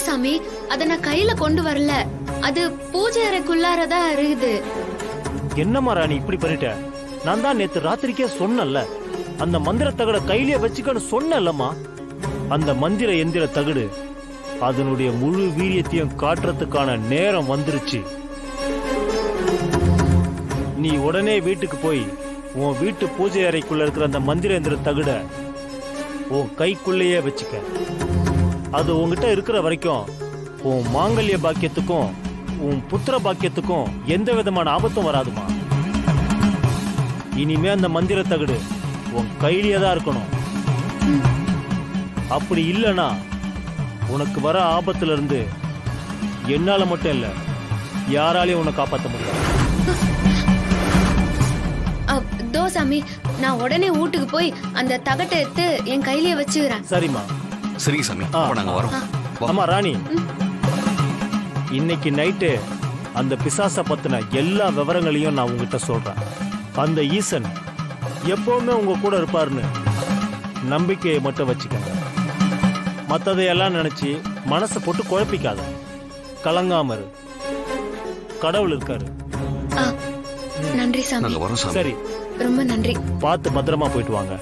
சாமி, அத நான் கையில கொண்டு வரல. அது பூஜை அறைக்குள்ளாரதான் இருக்குது. என்னம்மா ராணி இப்படி பண்ணிட்ட? நான் தான் நேத்து ராத்திரிக்கே சொன்னல, அந்த மந்திர தகட கையிலேயே வச்சுக்கன்னு சொன்னல்லம்மா. அந்த மந்திர எந்திர தகடு அதனுடைய முழு வீரியத்தையும் காட்டுறதுக்கான நேரம் வந்துருச்சு. நீ உடனே வீட்டுக்கு போய் உன் வீட்டு பூஜை அறைக்குள்ள இருக்கிற அந்த மந்திர எந்திர தகட உன் கைக்குள்ளேயே வச்சுக்க. அது உன்கிட்ட இருக்கிற வரைக்கும் உன் மாங்கல்ய பாக்கியத்துக்கும் உன் புத்திர பாக்கியத்துக்கும் எந்த விதமான ஆபத்தும் வராதுமா. இனிமே அந்த மந்திர தகடு உன் கையிலேயே தான் இருக்கணும். அப்படி இல்லைன்னா உனக்கு வர ஆபத்துல இருந்து என்னால மட்டும் இல்ல, யாராலையும் உன்னை காப்பாற்ற முடியாது. தோ சாமி, நான் உடனே வீட்டுக்கு போய் அந்த தகட்டை எடுத்து என் கையிலேயே வச்சுக்கிறேன். சரிம்மா. சரிங்க சாமி, நாங்க வரோம். ஆமா ராணி, இன்னைக்கு நைட்டு அந்த பிசாச பத்தின எல்லா விவரங்களையும் நான் உங்ககிட்ட சொல்றேன். அந்த ஈசன் எப்பவுமே உங்க கூட இருப்பாருன்னு நம்பிக்கையை மட்டும் வச்சுக்கங்க. மற்றதையெல்லாம் நினைச்சு மனசை போட்டு குழப்பிக்காத. கலங்காம இரு, கடவுள் இருக்காரு. நன்றி சாமி. நாங்க வரோம் சாமி. சரி, ரொம்ப நன்றி. பார்த்து பத்திரமா போயிட்டு வாங்க.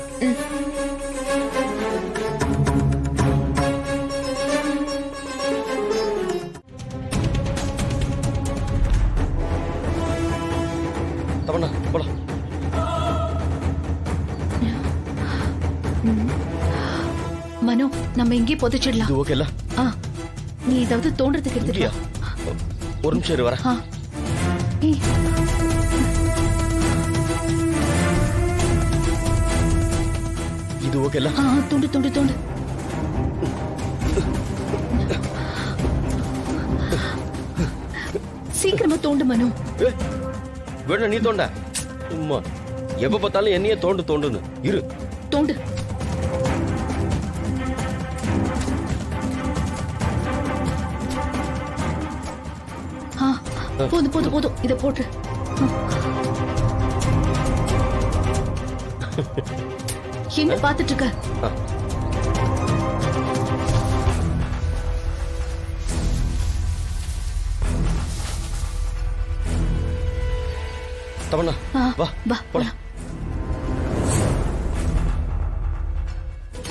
தமன்னா போலாம். மனோ, நம்ம இங்கே புதைச்சிடலாம். இது ஓகேல? நீ ஏதாவது தோன்றதுக்கு எடுத்துட்டியா? ஒரு நிமிஷம் இரு, வரேன். இது ஓகேல? தோண்டு தோண்டு தோண்டு. சீக்கிரமா தோண்டு மனோ. வேணா நீ தோண்ட. சும்மா எப்ப பார்த்தாலும் என்னையே தோண்டு தோண்டுன்னு இரு. தோண்டு. போதும் போதும் போதும், இத போட்டு. என்ன பாத்துட்டு இருக்க? தமன்னா வா வா போலாம்.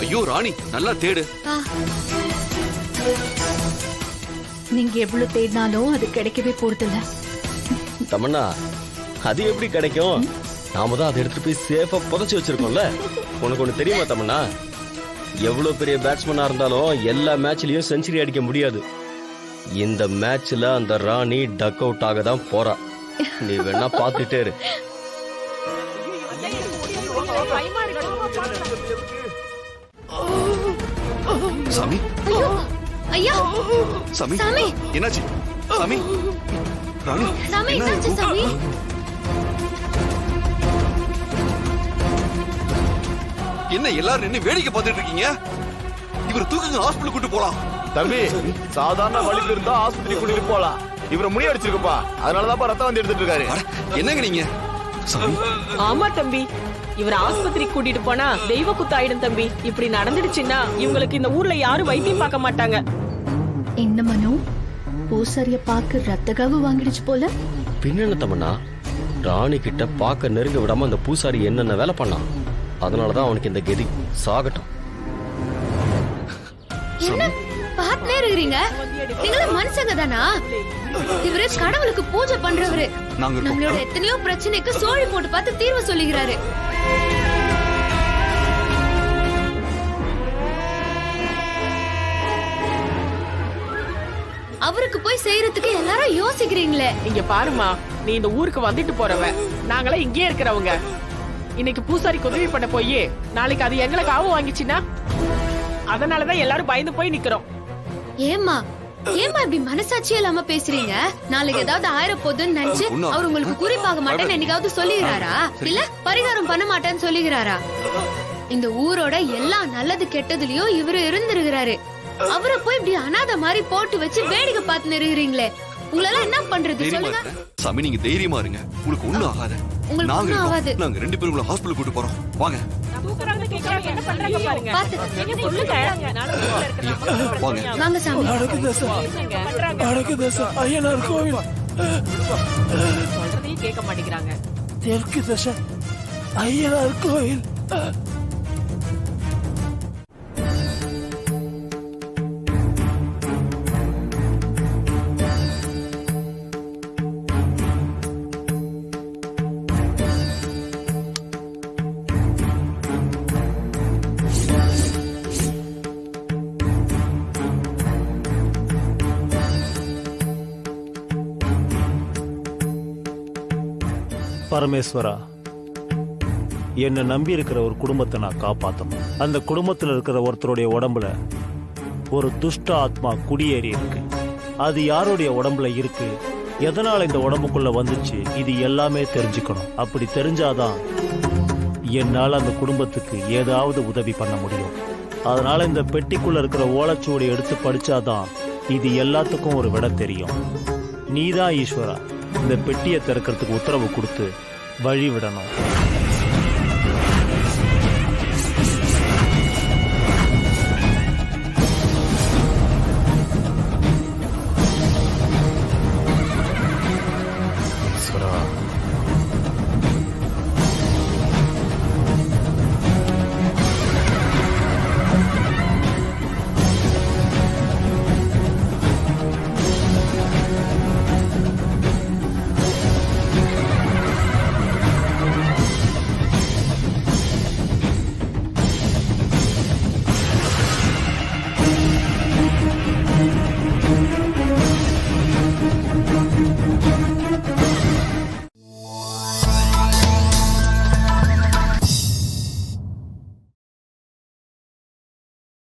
ஐயோ ராணி, நல்லா தேடு. நீங்க எவ்வளவு தேடினாலும் அது கிடைக்கவே போறதில்ல. தமன்னா, அது எப்படி கிடைக்கும்? நாம தான் அதை எடுத்துட்டு போய் சேஃபா புதைச்சு வச்சிருக்கோம்ல. உனக்கு ஒண்ணு தெரியுமா தமன்னா, எவ்வளவு பெரிய பேட்ஸ்மேனா இருந்தாலும் எல்லா மேட்ச்லயும் செஞ்சுரி அடிக்க முடியாது. இந்த மேட்ச்ல அந்த ராணி டக் அவுட் ஆக தான் போறா. நீ வேணா பாத்துட்டே இரு. சாமி, ஐயா சாமி, சாமி, என்னாச்சு? சாமி, ராணி, சாமி, என்னாச்சு சாமி? என்ன எல்லாரும் என்ன வேடிக்கை பார்த்துட்டு இருக்கீங்க? இவர் தூக்குங்க, ஹாஸ்பிடல் கூட்டு போலாம். தம்பி, சாதாரண வலிக்கு இருந்தா ஆஸ்பத்திரி கூட்டிட்டு போலாம். இவரை முடி அடிச்சிருக்குப்பா, அதனாலதான் ரத்தம் வந்து எடுத்துட்டு இருக்காரு. என்னங்க நீங்க? சாமி, ஆமா தம்பி, இவர் ஆஸ்பத்திரிக்கு கூட்டிட்டு போனா தெய்வ குத்தாயிடும் தம்பி. இப்படி நடந்துடுச்சுன்னா இவங்களுக்கு இந்த ஊர்ல யாரும் வைத்தியம் பார்க்க மாட்டாங்க. என்ன மனோ, பூசாரிய பாக்கு ரத்தகாவு வாங்கிடுச்சு போல. பின்ன தமன்னா, ராணி கிட்ட பாக்க நெருங்க விடாம அந்த பூசாரி என்னென்ன வேலை பண்ணான். அதனாலதான் அவனுக்கு இந்த கதி. சாகட்டும். என்ன பாத்துனே இருக்கீங்க? நீங்களும் மனுஷங்க தானா? இவரு கடவுளுக்கு பூஜை பண்றவரு. நம்மளோட எத்தனையோ பிரச்சனைக்கு சோழி போட்டு பார்த்து தீர்வு சொல்லுகிறாரு. அவருக்கு போய் செய்யறதுக்கு எல்லாரும் யோசிக்கிறீங்களே. இங்க பாருமா, நீ இந்த ஊருக்கு வந்துட்டு போறவ, நாங்களே இங்கே இருக்கிறவங்க. இன்னைக்கு பூசாரிக்கு உதவி பண்ண போய் நாளைக்கு அது எங்களுக்கு ஆவு வாங்கிச்சுன்னா அதனாலதான் எல்லாரும் பயந்து போய் நிக்கிறோம். ஏமா ஏமா இப்படி மனசாட்சி இல்லாம பேசுறீங்க? நாளைக்கு ஏதாவது ஆயிரப்போதுன்னு நினைச்சு அவர் உங்களுக்கு குறிப்பாக மாட்டேன்னு என்னைக்காவது சொல்லுகிறாரா? இல்ல பரிகாரம் பண்ண மாட்டேன்னு சொல்லுகிறாரா? இந்த ஊரோட எல்லா நல்லது கெட்டதுலயும் இவரு இருந்திருக்கிறாரு. அவரை போய் இப்படி அனாதை மாதிரி போட்டு வச்சு வேடிக்கை பார்த்து இருக்கிறீங்களே, உங்களால என்ன பண்றது சொல்லுங்க. சாமி, நீங்க தைரியமா இருங்க, உங்களுக்கு ஒண்ணும் ஆகாது. உங்களுக்கு ஒண்ணும் ஆகாது. நாங்க ரெண்டு பேரும் உங்களை ஹாஸ்பிடல் கூட்டு போறோம், வாங்க. தூக்குறாங்க கேக்குறாங்க என்ன பண்றாங்க பாருங்க பாத்து. என்ன சொல்லுங்க நானும் வீட்ல இருக்கேன் வாங்க. வாங்க சாமி. ஐயனார் கோவில் சொல்றதையும் கேட்க மாட்டேங்கிறாங்க தெற்கு தசை ஐயனார் கோவில். பரமேஸ்வரா, என்னை நம்பி இருக்கிற ஒரு குடும்பத்தை நான் காப்பாற்றணும். அந்த குடும்பத்தில் இருக்கிற ஒருத்தருடைய உடம்புல ஒரு துஷ்ட ஆத்மா குடியேறி இருக்கு. அது யாருடைய உடம்புல இருக்கு, எதனால இந்த உடம்புக்குள்ள வந்துச்சு, இது எல்லாமே தெரிஞ்சுக்கணும். அப்படி தெரிஞ்சாதான் என்னால் அந்த குடும்பத்துக்கு ஏதாவது உதவி பண்ண முடியும். அதனால இந்த பெட்டிக்குள்ள இருக்கிற ஓலைச்சுவடி எடுத்து படிச்சாதான் இது எல்லாத்துக்கும் ஒரு விட தெரியும். நீதான் ஈஸ்வரா இந்த பெட்டியை திறக்கிறதுக்கு உத்தரவு கொடுத்து வழி விடணும்.